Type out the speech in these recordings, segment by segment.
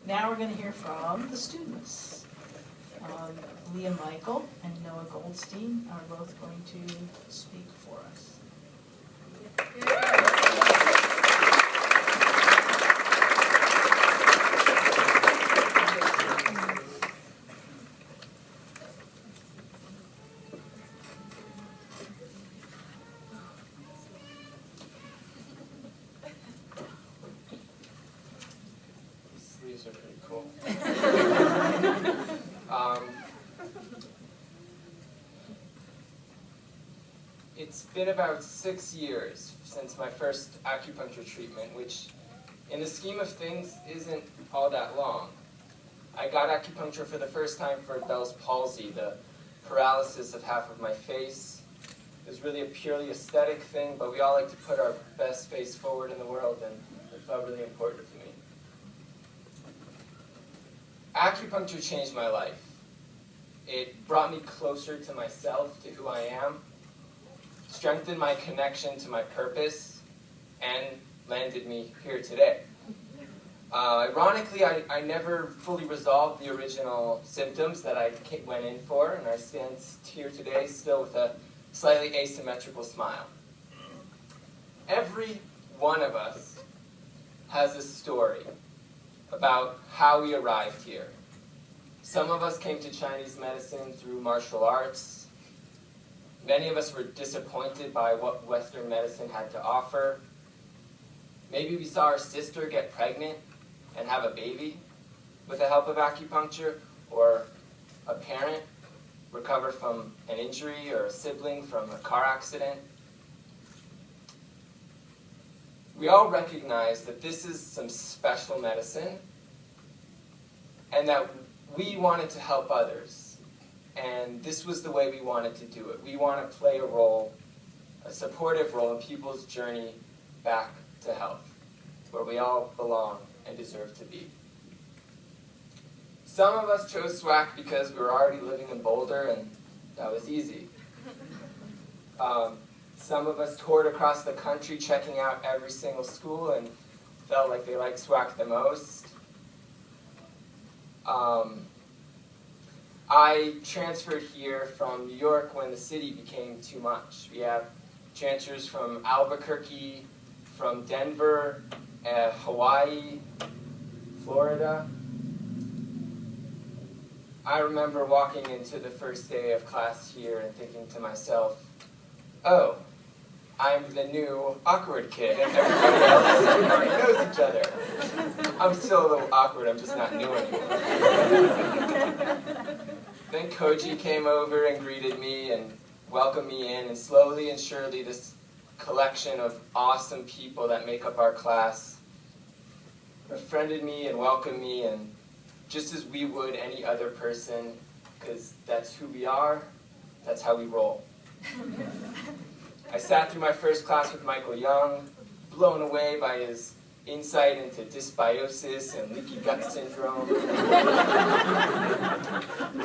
Now we're going to hear from the students. Leah Michael and Noah Goldstein are both going to speak for us. These are pretty cool. It's been about 6 years since my first acupuncture treatment, which in the scheme of things isn't all that long. I got acupuncture for the first time for Bell's palsy, the paralysis of half of my face. It was really a purely aesthetic thing, but we all like to put our best face forward in the world, and it felt really important to me. Acupuncture changed my life. It brought me closer to myself, to who I am, strengthened my connection to my purpose, and landed me here today. Ironically, I never fully resolved the original symptoms that I went in for, and I stand here today still with a slightly asymmetrical smile. Every one of us has a story about how we arrived here. Some of us came to Chinese medicine through martial arts. Many of us were disappointed by what Western medicine had to offer. Maybe we saw our sister get pregnant and have a baby with the help of acupuncture, or a parent recover from an injury, or a sibling from a car accident. We all recognize that this is some special medicine, and that we wanted to help others. And this was the way we wanted to do it. We want to play a role, a supportive role in people's journey back to health, where we all belong and deserve to be. Some of us chose SWAC because we were already living in Boulder, and that was easy. Some of us toured across the country checking out every single school and felt like they liked SWAC the most. I transferred here from New York when the city became too much. We have transfers from Albuquerque, from Denver, Hawaii, Florida. I remember walking into the first day of class here and thinking to myself, oh, I'm the new awkward kid, and everybody else already knows each other. I'm still a little awkward, I'm just not new anymore. Then Koji came over and greeted me and welcomed me in, and slowly and surely this collection of awesome people that make up our class befriended me and welcomed me, and just as we would any other person, because that's who we are, that's how we roll. I sat through my first class with Michael Young, blown away by his insight into dysbiosis and leaky gut syndrome.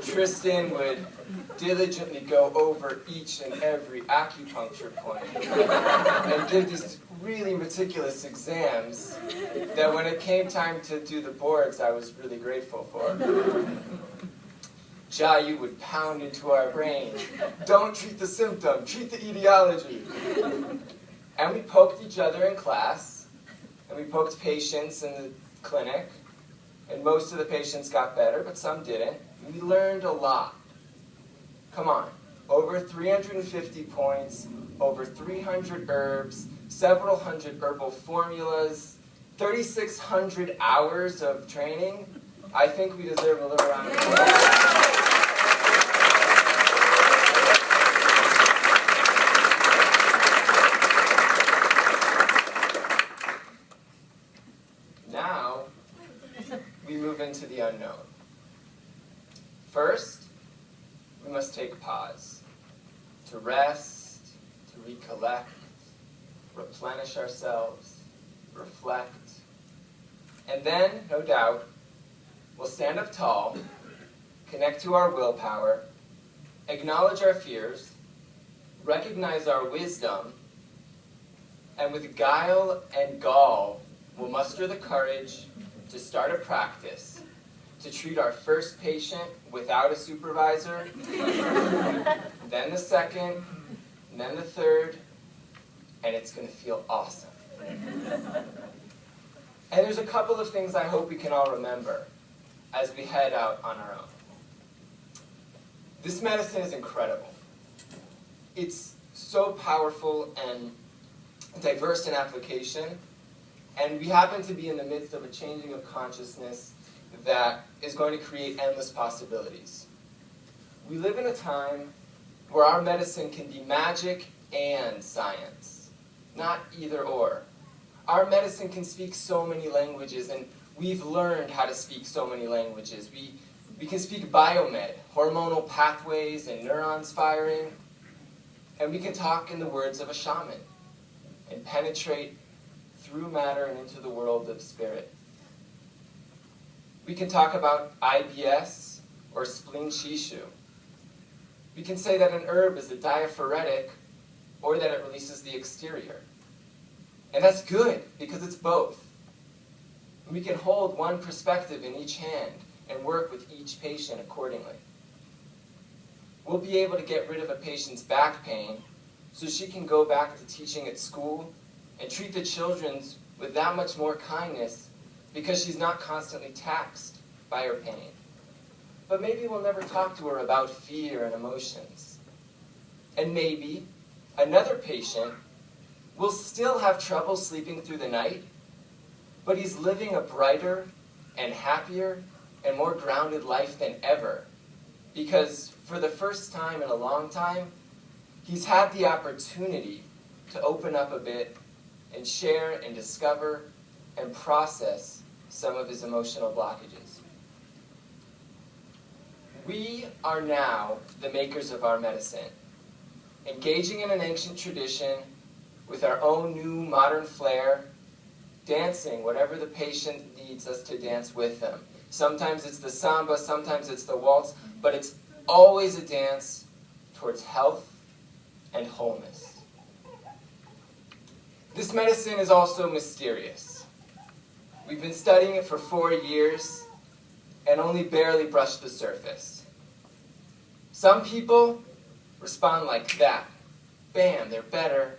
Tristan would diligently go over each and every acupuncture point and give these really meticulous exams that when it came time to do the boards, I was really grateful for. Jayu would pound into our brain, don't treat the symptom, treat the etiology. And we poked each other in class, and we poked patients in the clinic, and most of the patients got better, but some didn't. We learned a lot. Come on, over 350 points, over 300 herbs, several hundred herbal formulas, 3,600 hours of training. I think we deserve a little round of applause. Now, we move into the unknown. First, we must take pause to rest, to recollect, replenish ourselves, reflect, and then, no doubt, we'll stand up tall, connect to our willpower, acknowledge our fears, recognize our wisdom, and with guile and gall, we'll muster the courage to start a practice, to treat our first patient without a supervisor, then the second, and then the third, and it's going to feel awesome. And there's a couple of things I hope we can all remember as we head out on our own. This medicine is incredible. It's so powerful and diverse in application, and we happen to be in the midst of a changing of consciousness that is going to create endless possibilities. We live in a time where our medicine can be magic and science, not either or. Our medicine can speak so many languages, and we've learned how to speak so many languages. We can speak biomed, hormonal pathways and neurons firing, and we can talk in the words of a shaman and penetrate through matter and into the world of spirit. We can talk about IBS or spleen shishu. We can say that an herb is a diaphoretic or that it releases the exterior. And that's good because it's both. We can hold one perspective in each hand and work with each patient accordingly. We'll be able to get rid of a patient's back pain so she can go back to teaching at school and treat the children with that much more kindness because she's not constantly taxed by her pain. But maybe we'll never talk to her about fear and emotions. And maybe another patient will still have trouble sleeping through the night, but he's living a brighter and happier and more grounded life than ever because for the first time in a long time, he's had the opportunity to open up a bit and share and discover and process some of his emotional blockages. We are now the makers of our medicine, engaging in an ancient tradition with our own new modern flair, dancing whatever the patient needs us to dance with them. Sometimes it's the samba, sometimes it's the waltz, but it's always a dance towards health and wholeness. This medicine is also mysterious. We've been studying it for 4 years and only barely brushed the surface. Some people respond like that. Bam, they're better,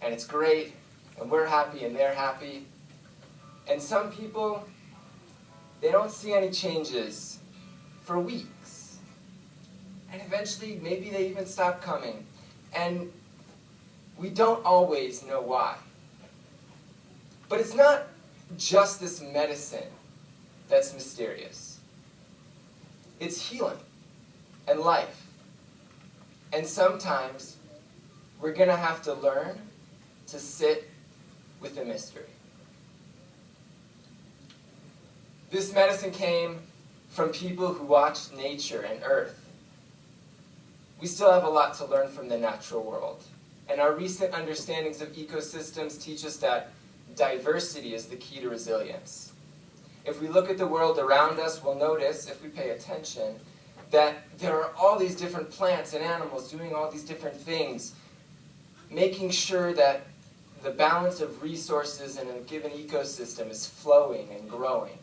and it's great, and we're happy and they're happy. And some people, they don't see any changes for weeks. And eventually, maybe they even stop coming. And we don't always know why. But it's not just this medicine that's mysterious. It's healing and life. And sometimes we're going to have to learn to sit with the mystery. This medicine came from people who watched nature and earth. We still have a lot to learn from the natural world. And our recent understandings of ecosystems teach us that diversity is the key to resilience. If we look at the world around us, we'll notice, if we pay attention, that there are all these different plants and animals doing all these different things, making sure that the balance of resources in a given ecosystem is flowing and growing.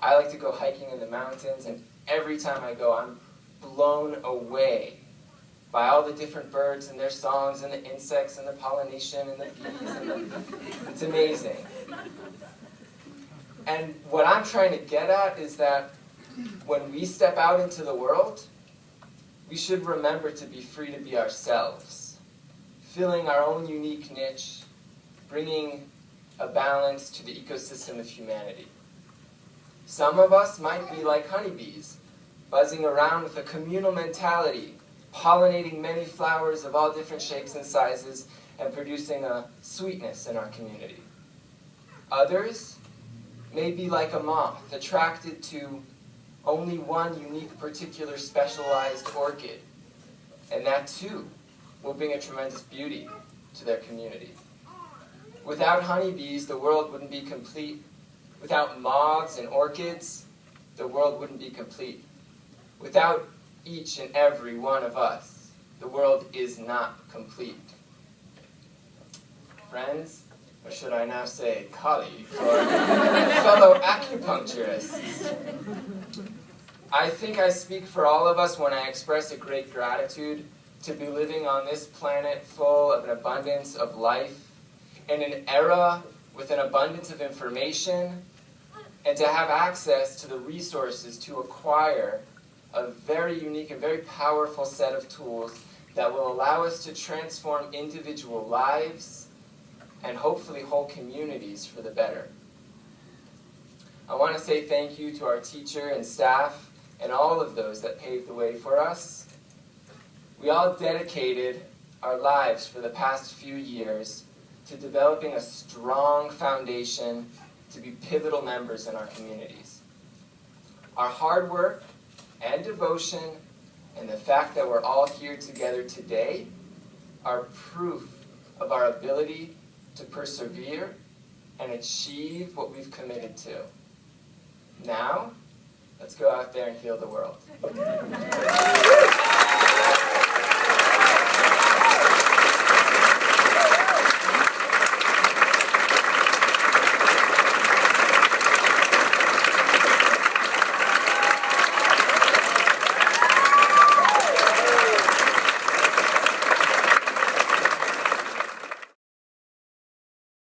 I like to go hiking in the mountains, and every time I go, I'm blown away by all the different birds and their songs and the insects and the pollination and the bees. It's amazing. And what I'm trying to get at is that when we step out into the world, we should remember to be free to be ourselves, filling our own unique niche, bringing a balance to the ecosystem of humanity. Some of us might be like honeybees, buzzing around with a communal mentality, pollinating many flowers of all different shapes and sizes, and producing a sweetness in our community. Others may be like a moth, attracted to only one unique, particular, specialized orchid, and that too will bring a tremendous beauty to their community. Without honeybees, the world wouldn't be complete. Without moths and orchids, the world wouldn't be complete. Without each and every one of us, the world is not complete. Friends, or should I now say colleagues, or fellow acupuncturists. I think I speak for all of us when I express a great gratitude to be living on this planet full of an abundance of life, in an era with an abundance of information, and to have access to the resources to acquire a very unique and very powerful set of tools that will allow us to transform individual lives and hopefully whole communities for the better. I want to say thank you to our teacher and staff and all of those that paved the way for us. We all dedicated our lives for the past few years to developing a strong foundation to be pivotal members in our communities. Our hard work and devotion and the fact that we're all here together today are proof of our ability to persevere and achieve what we've committed to. Now, let's go out there and heal the world.